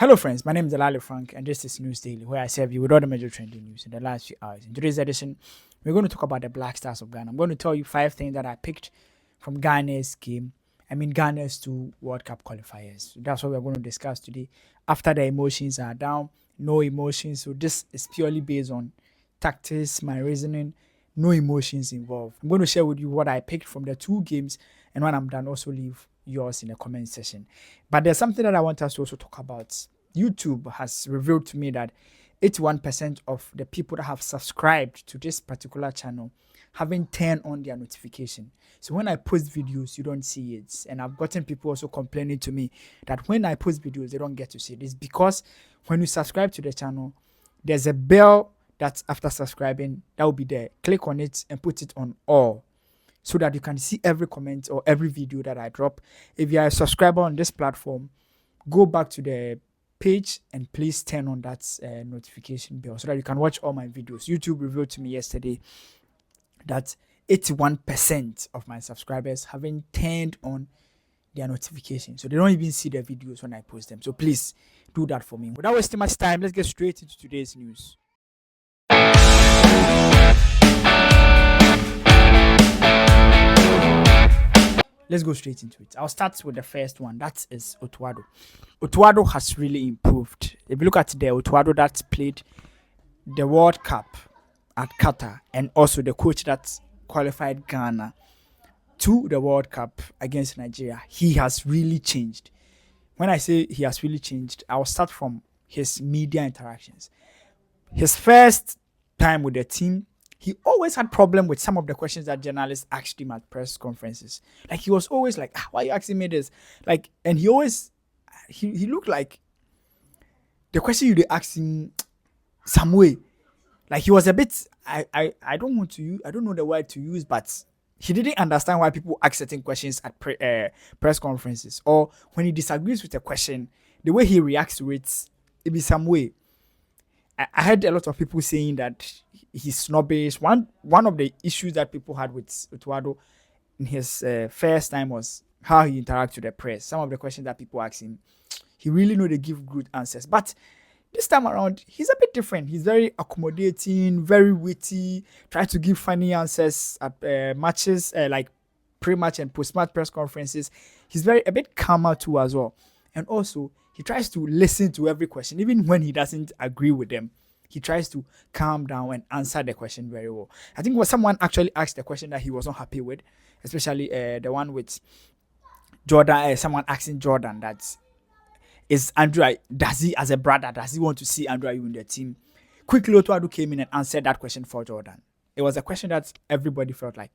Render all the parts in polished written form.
Hello, friends. My name is Delali Frank, and this is News Daily, where I serve you with all the major trending news in the last few hours. In today's edition, we're going to talk about the Black Stars of Ghana. I'm going to tell you 5 things that I picked from Ghana's game. Ghana's 2 World Cup qualifiers. So that's what we're going to discuss today. After the emotions are down, no emotions. So this is purely based on tactics, my reasoning, no emotions involved. I'm going to share with you what I picked from the 2 games, and when I'm done, also leave yours in the comment section. But there's something that I want us to also talk about. YouTube has revealed to me that 81% of the people that have subscribed to this particular channel haven't turned on their notification. So when I post videos, you don't see it. And I've gotten people also complaining to me that when I post videos, they don't get to see it. It's because when you subscribe to the channel, there's a bell that after subscribing, that will be there. Click on it and put it on all so that you can see every comment or every video that I drop. If you are a subscriber on this platform, go back to the page and please turn on that notification bell so that you can watch all my videos. YouTube revealed to me yesterday that 81% of my subscribers haven't turned on their notification, so they don't even see the videos when I post them. So please do that for me. Without wasting much time, let's get straight into today's news. Let's go straight into it. I'll start with the first one. That is Otuado. Otuado has really improved. If you look at the Otuado that played the World Cup at Qatar, and also the coach that qualified Ghana to the World Cup against Nigeria, he has really changed. When I say he has really changed, I'll start from his media interactions. His first time with the team, he always had problem with some of the questions that journalists asked him at press conferences. Like he was always like, why are you asking me this? Like, and he always he looked like the question you asked him some way. Like he was a bit I don't want to use, I don't know the word to use, but he didn't understand why people ask certain questions at press conferences, or when he disagrees with a question, the way he reacts to it be some way. I heard a lot of people saying that he's snobbish. One of the issues that people had with Utuado in his first time was how he interacts with the press. Some of the questions that people ask him, he really know they give good answers. But this time around, he's a bit different. He's very accommodating, very witty, try to give funny answers at matches, like pre-match and post-match press conferences. He's a bit calmer too as well. And also, he tries to listen to every question, even when he doesn't agree with them. He tries to calm down and answer the question very well. I think when someone actually asked the question that he was not happy with, especially the one with Jordan, someone asking Jordan that is Andrew, does he, as a brother, does he want to see Andrew in the team? Quickly, Otuadu came in and answered that question for Jordan. It was a question that everybody felt like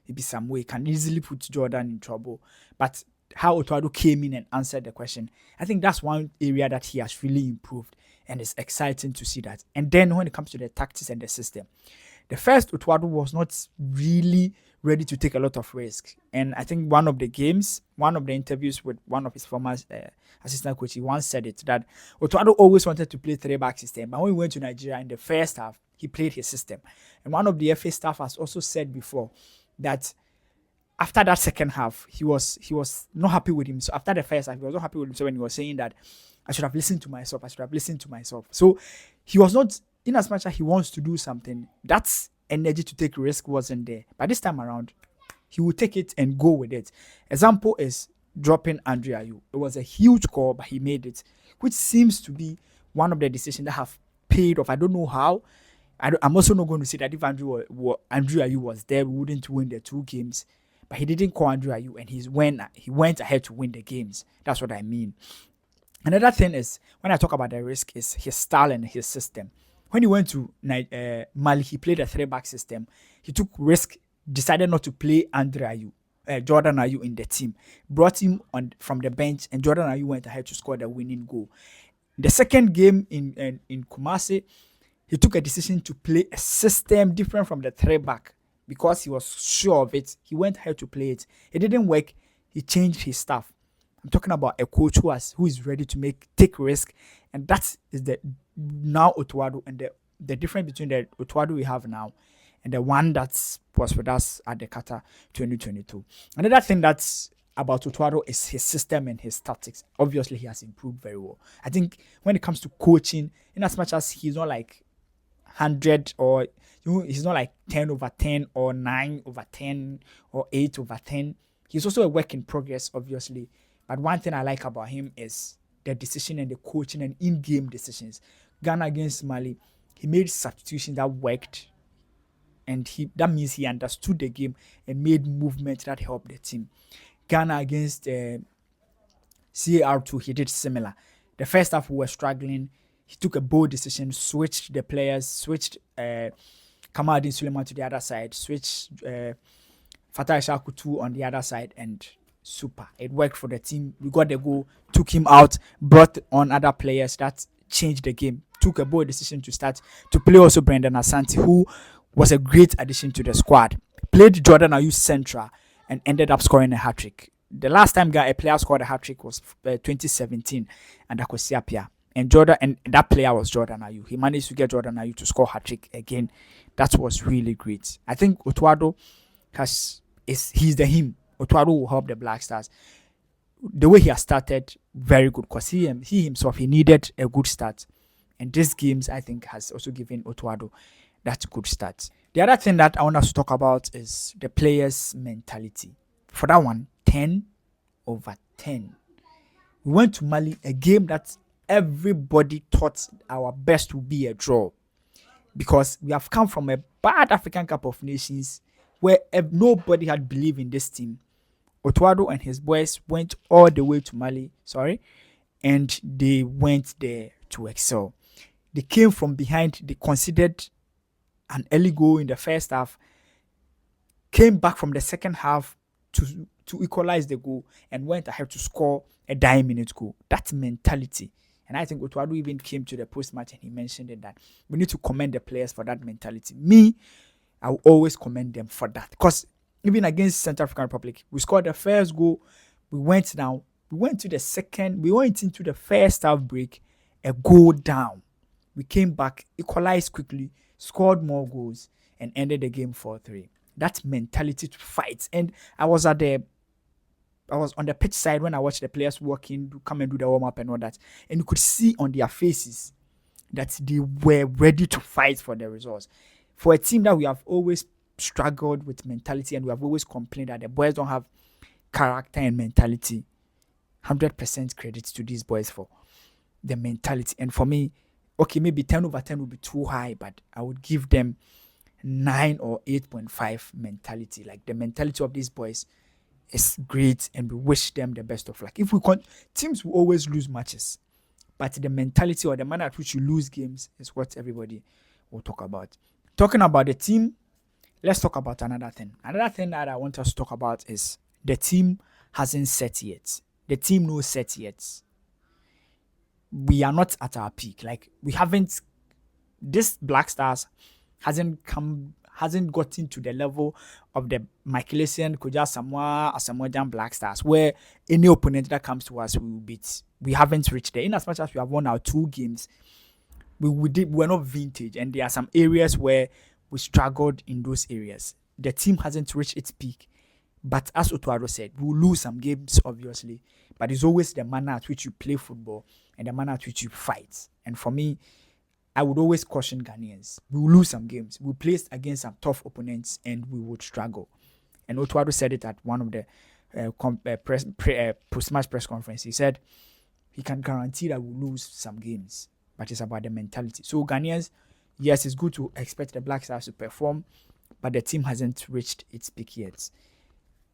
maybe some way can easily put Jordan in trouble. But how Otuado came in and answered the question, I think that's one area that he has really improved, and it's exciting to see that. And then when it comes to the tactics and the system, the first Otuado was not really ready to take a lot of risk. And I think one of the interviews with one of his former assistant coach, he once said it, that Otuado always wanted to play 3-back system. But when we went to Nigeria in the first half, he played his system. And one of the FA staff has also said before that after that second half, he was not happy with him. So after the first half, he was not happy with himself when he was saying that I should have listened to myself. So he was not, in as much as he wants to do something, that's energy to take risk wasn't there. But this time around, he will take it and go with it. Example is dropping Andre Ayew. It was a huge call, but he made it, which seems to be one of the decisions that have paid off. I don't know how. I'm also not going to say that if Andrew Ayew was there, we wouldn't win the 2 games. But he didn't call Andrew Ayew, and he went ahead to win the games. That's what I mean. Another thing is, when I talk about the risk, is his style and his system. When he went to Mali, he played a 3-back system. He took risk, decided not to play Jordan Ayew in the team. Brought him on from the bench, and Jordan Ayew went ahead to score the winning goal. The second game in Kumasi, he took a decision to play a system different from the 3-back. Because he was sure of it, he went ahead to play it. It didn't work. He changed his staff. I'm talking about a coach who is ready to take risk, and that is the now Otuado, and the difference between the Otuado we have now and the one that was with us at the Qatar 2022. Another thing that about Otuado is his system and his tactics. Obviously, he has improved very well. I think when it comes to coaching, in as much as he's not like 100 or he's not like 10 over 10 or 9 over 10 or 8 over 10. He's also a work in progress, obviously. But one thing I like about him is the decision and the coaching and in-game decisions. Ghana against Mali, he made substitutions that worked, and that means he understood the game and made movements that helped the team. Ghana against CAR2, he did similar. The first half we were struggling. He took a bold decision, switched the players, switched Kamadin Suleiman to the other side, switched Fatah Shakutu on the other side, and super. It worked for the team. We got the goal, took him out, brought on other players that changed the game. Took a bold decision to start to play also Brendan Asante, who was a great addition to the squad. Played Jordan Ayew central and ended up scoring a hat-trick. The last time a player scored a hat-trick was 2017 and Akosi Apia. And that player was Jordan Ayew. He managed to get Jordan Ayew to score hat-trick again. That was really great. I think Otuado he's the him. Otuado will help the Black Stars. The way he has started, very good, because he himself, he needed a good start. And this games, I think, has also given Otuado that good start. The other thing that I want us to talk about is the players' mentality. For that one, 10 over 10. We went to Mali, a game that everybody thought our best would be a draw, because we have come from a bad African Cup of Nations where nobody had believed in this team. Otuado and his boys went all the way to Mali, and they went there to excel. They came from behind, they conceded an early goal in the first half, came back from the second half to equalize the goal, and went ahead to score a 9-minute goal. That's mentality. And I think Otuado even came to the post-match and he mentioned it, that we need to commend the players for that mentality. I will always commend them for that, because even against Central African Republic, we scored the first goal, we went down, we went into the first half break, a goal down. We came back, equalized quickly, scored more goals, and ended the game 4-3. That mentality to fight. And I was on the pitch side when I watched the players walking, come and do the warm-up and all that. And you could see on their faces that they were ready to fight for the results. For a team that we have always struggled with mentality, and we have always complained that the boys don't have character and mentality, 100% credit to these boys for the mentality. And for me, okay, maybe 10 over 10 would be too high, but I would give them 9 or 8.5 mentality. Like, the mentality of these boys is great, and we wish them the best of luck. Teams will always lose matches, but the mentality or the manner at which you lose games is what everybody will talk about. Talking about the team, let's talk about another thing. Another thing that I want us to talk about is the team hasn't set yet. The team no set yet. We are not at our peak. Like, we haven't. This Black Stars hasn't gotten to the level of the Michaelesian, Koja Samoa, Asamoah Black Stars, where any opponent that comes to us we will beat. We haven't reached there. In as much as we have won our 2 games, we're not vintage, and there are some areas where we struggled in those areas. The team hasn't reached its peak, but as Otuado said, we'll lose some games, obviously, but it's always the manner at which you play football and the manner at which you fight. And for me, I would always caution Ghanaians. We will lose some games. We'll play against some tough opponents and we would struggle. And Otuado said it at one of the post-match press conference. He said he can guarantee that we'll lose some games, but it's about the mentality. So Ghanaians, yes, it's good to expect the Black Stars to perform, but the team hasn't reached its peak yet.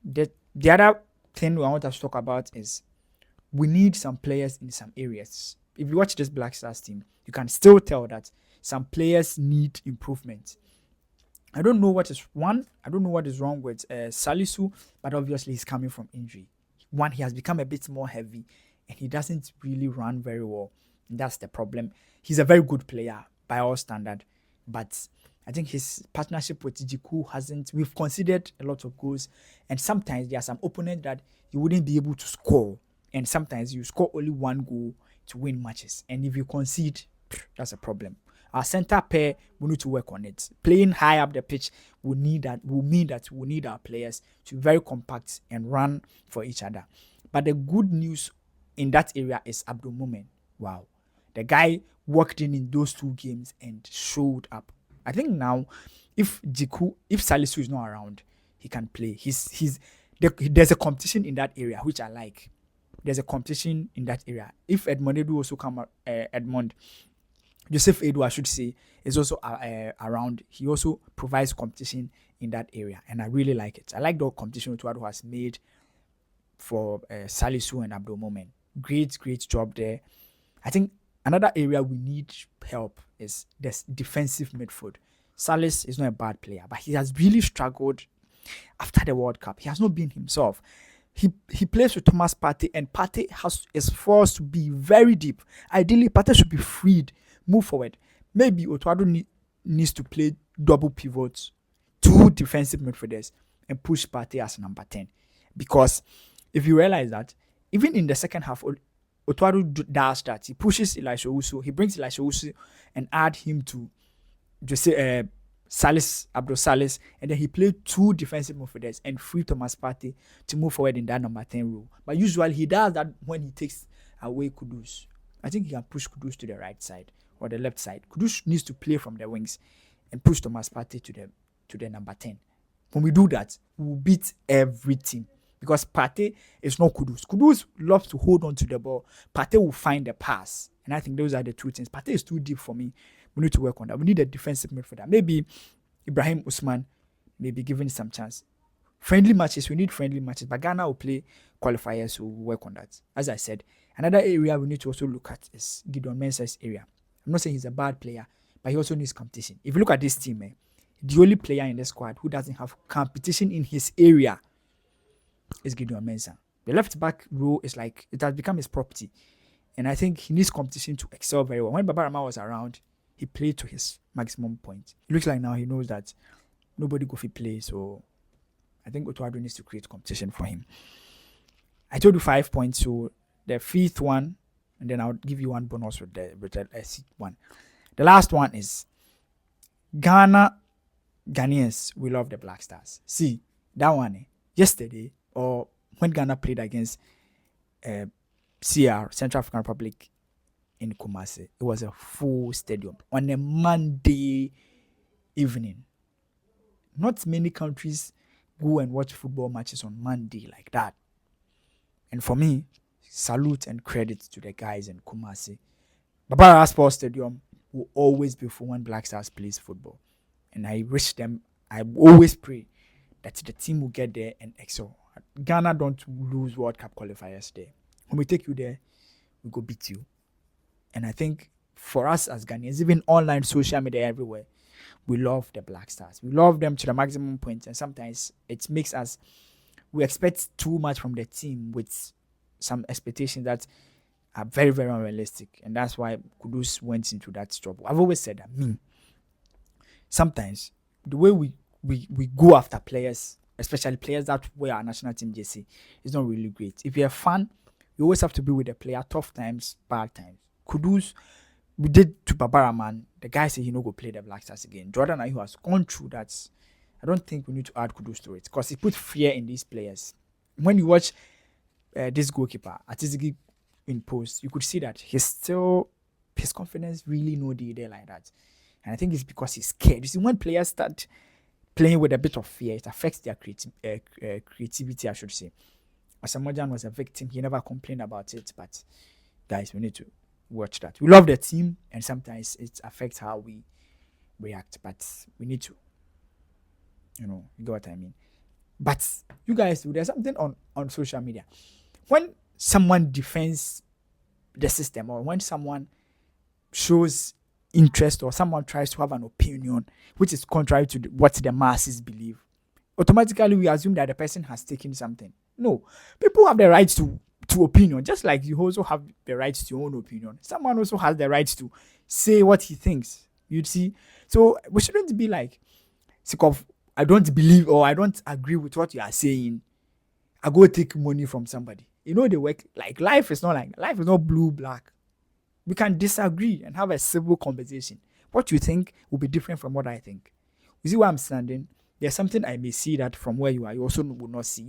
The other thing I want us to talk about is we need some players in some areas. If you watch this Black Stars team, you can still tell that some players need improvement. I don't know what is wrong with Salisu, but obviously he's coming from injury. One, he has become a bit more heavy, and he doesn't really run very well. And that's the problem. He's a very good player by all standard, but I think his partnership with Jiku we've considered a lot of goals, and sometimes there are some opponents that you wouldn't be able to score, and sometimes you score only 1 goal to win matches, and if you concede, that's a problem. Our center pair, we need to work on it. Playing high up the pitch will need that. Will mean that we need our players to be very compact and run for each other. But the good news in that area is Abdul Mumin. Wow, the guy worked in those two games and showed up. I think now, if Salisu is not around, he can play. There's a competition in that area which I like. There's a competition in that area. If Edmond Edu also come, Edmond Joseph Edu, I should say, is also around. He also provides competition in that area, and I really like it. I like the competition Otuado has made for Salisu and Abdul Momen. Great job there. I think another area we need help is this defensive midfield. Salis is not a bad player, but he has really struggled after the World Cup. He has not been himself. He plays with Thomas Partey, and Partey is forced to be very deep. Ideally, Partey should be freed, move forward. Maybe Otuado needs to play double pivots, two defensive midfielders, and push Partey as number 10. Because if you realize that, even in the second half, Otuado does that. He pushes Elisha Uso. He brings Elisha Uso and add him to Salis, Abdul Salis, and then he played two defensive midfielders and free Thomas Partey to move forward in that number 10 role. But usually he does that when he takes away Kudus. I think he can push Kudus to the right side or the left side. Kudus needs to play from the wings and push Thomas Partey to the number 10. When we do that, we will beat every team. Because Partey is not Kudus. Kudus loves to hold on to the ball. Partey will find the pass. And I think those are the two things. Partey is too deep for me. We need to work on that. We need a defensive midfielder. Maybe Ibrahim Usman may be given some chance. Friendly matches, we need friendly matches. But Ghana will play qualifiers, so we'll work on that. As I said, another area we need to also look at is Gideon Mensah's area. I'm not saying he's a bad player, but he also needs competition. If you look at this team, the only player in the squad who doesn't have competition in his area is Gideon Mensah. The left back role is like, it has become his property. And I think he needs competition to excel very well. When Babarama was around, he played to his maximum point. It looks like now he knows that nobody go fit play, so I think Otuado needs to create competition for him. I told you 5 points, so the fifth one, and then I'll give you one bonus with the sixth one. The last one is Ghanaians, we love the Black Stars. See, that one, yesterday, or when Ghana played against CR, Central African Republic, in Kumasi, it was a full stadium on a Monday evening. Not many countries go and watch football matches on Monday like that. And for me, salute and credit to the guys in Kumasi. Babara Sports Stadium will always be full when Black Stars plays football. And I wish them, I always pray that the team will get there and excel. Ghana don't lose World Cup qualifiers there. When we take you there, we go beat you. And I think for us as Ghanaians, even online, social media, everywhere, we love the Black Stars. We love them to the maximum point. And sometimes it makes us, we expect too much from the team with some expectations that are very, very unrealistic. And that's why Kudus went into that trouble. I've always said that, sometimes the way we go after players, especially players that wear our national team jersey, is not really great. If you're a fan, you always have to be with the player, tough times, bad times. Kudus, we did to Babaraman. The guy said he no go play the Black Stars again. Jordan Ayew has gone through that. I don't think we need to add Kudus to it because he put fear in these players. When you watch this goalkeeper, Atizigi in post, you could see that his confidence really no day there like that. And I think it's because he's scared. You see, when players start playing with a bit of fear, it affects their creativity, I should say. Asamoah was a victim. He never complained about it. But guys, we need to watch that. We love the team, and sometimes it affects how we react. But we need to, you get what I mean. But you guys, there's something on social media. When someone defends the system, or when someone shows interest, or someone tries to have an opinion which is contrary to what the masses believe, automatically we assume that the person has taken something. No, people have the right to opinion, just like you also have the right to your own opinion. Someone also has the right to say what he thinks. You see, so we shouldn't be like, sick of, I don't believe or I don't agree with what you are saying, I go take money from somebody. They work like life is not blue black. We can disagree and have a civil conversation. What you think will be different from what I think. You see where I'm standing? There's something I may see that from where you are, you also will not see.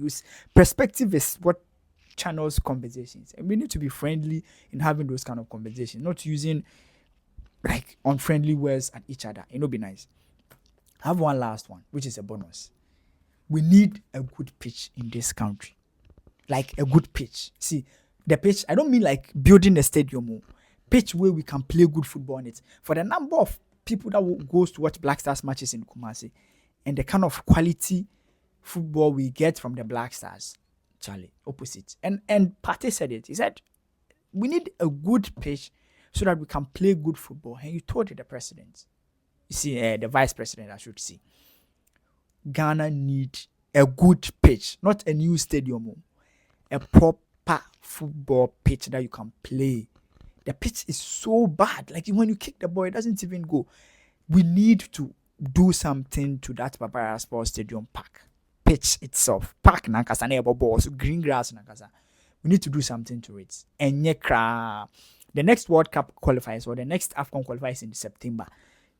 Perspective is what channels conversations, and we need to be friendly in having those kind of conversations, not using like unfriendly words at each other. It'll be nice. I have one last one, which is a bonus. We need a good pitch in this country. Like a good pitch. See, the pitch, I don't mean like building a stadium. Pitch where we can play good football on it. For the number of people that goes to watch Black Stars matches in Kumasi and the kind of quality football we get from the Black Stars, Charlie, opposite. And Pate said it. He said, we need a good pitch so that we can play good football. And you told the president, you see, the vice president, I should say, Ghana need a good pitch, not a new stadium, a proper football pitch that you can play. The pitch is so bad. Like when you kick the ball, it doesn't even go. We need to do something to that Papaya Sports Stadium park. Pitch itself. Park nankasa na ebo balls, green grass nankasa. We need to do something to it. And the next World Cup qualifiers or the next AFCON qualifiers in September.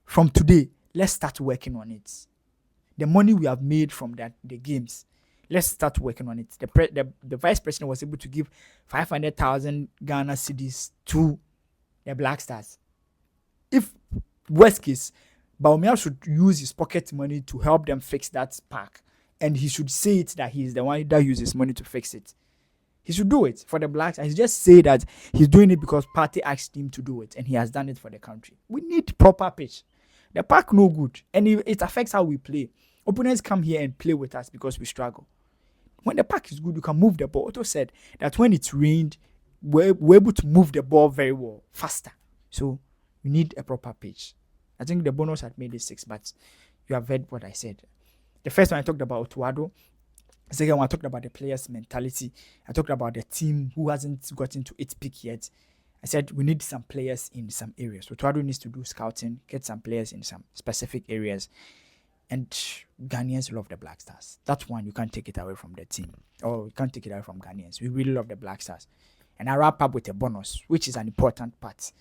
From today, let's start working on it. The money we have made from the games, let's start working on it. The vice president was able to give 500,000 Ghana cedis to the Black Stars. If worst case, Baumia should use his pocket money to help them fix that park, and he should say it that he is the one that uses money to fix it. He should do it for the Blacks, and he just say that he's doing it because party asked him to do it, and he has done it for the country. We need proper pitch. The park no good, and it affects how we play. Opponents come here and play with us because we struggle. When the park is good, you can move the ball. Otto said that when it's rained, we're able to move the ball very well, faster. So you need a proper pitch. I think the bonus had made it 6, but you have heard what I said. The first one I talked about Otuado. The second one I talked about the players' mentality. I talked about the team who hasn't gotten to its peak yet. I said we need some players in some areas. Otuado needs to do scouting, get some players in some specific areas. And Ghanaians love the Black Stars. That one, you can't take it away from the team. Or you can't take it away from Ghanaians. We really love the Black Stars. And I wrap up with a bonus, which is an important part.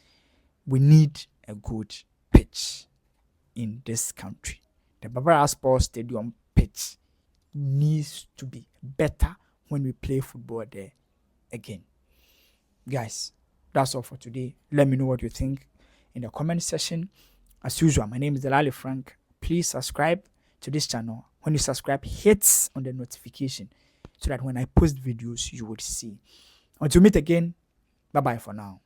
We need a good pitch in this country. The Barbara Sports Stadium pitch needs to be better when we play football there again. Guys, that's all for today. Let me know what you think in the comment section. As usual, my name is Delali Frank. Please subscribe to this channel. When you subscribe, hit on the notification so that when I post videos, you would see. Until we meet again, bye-bye for now.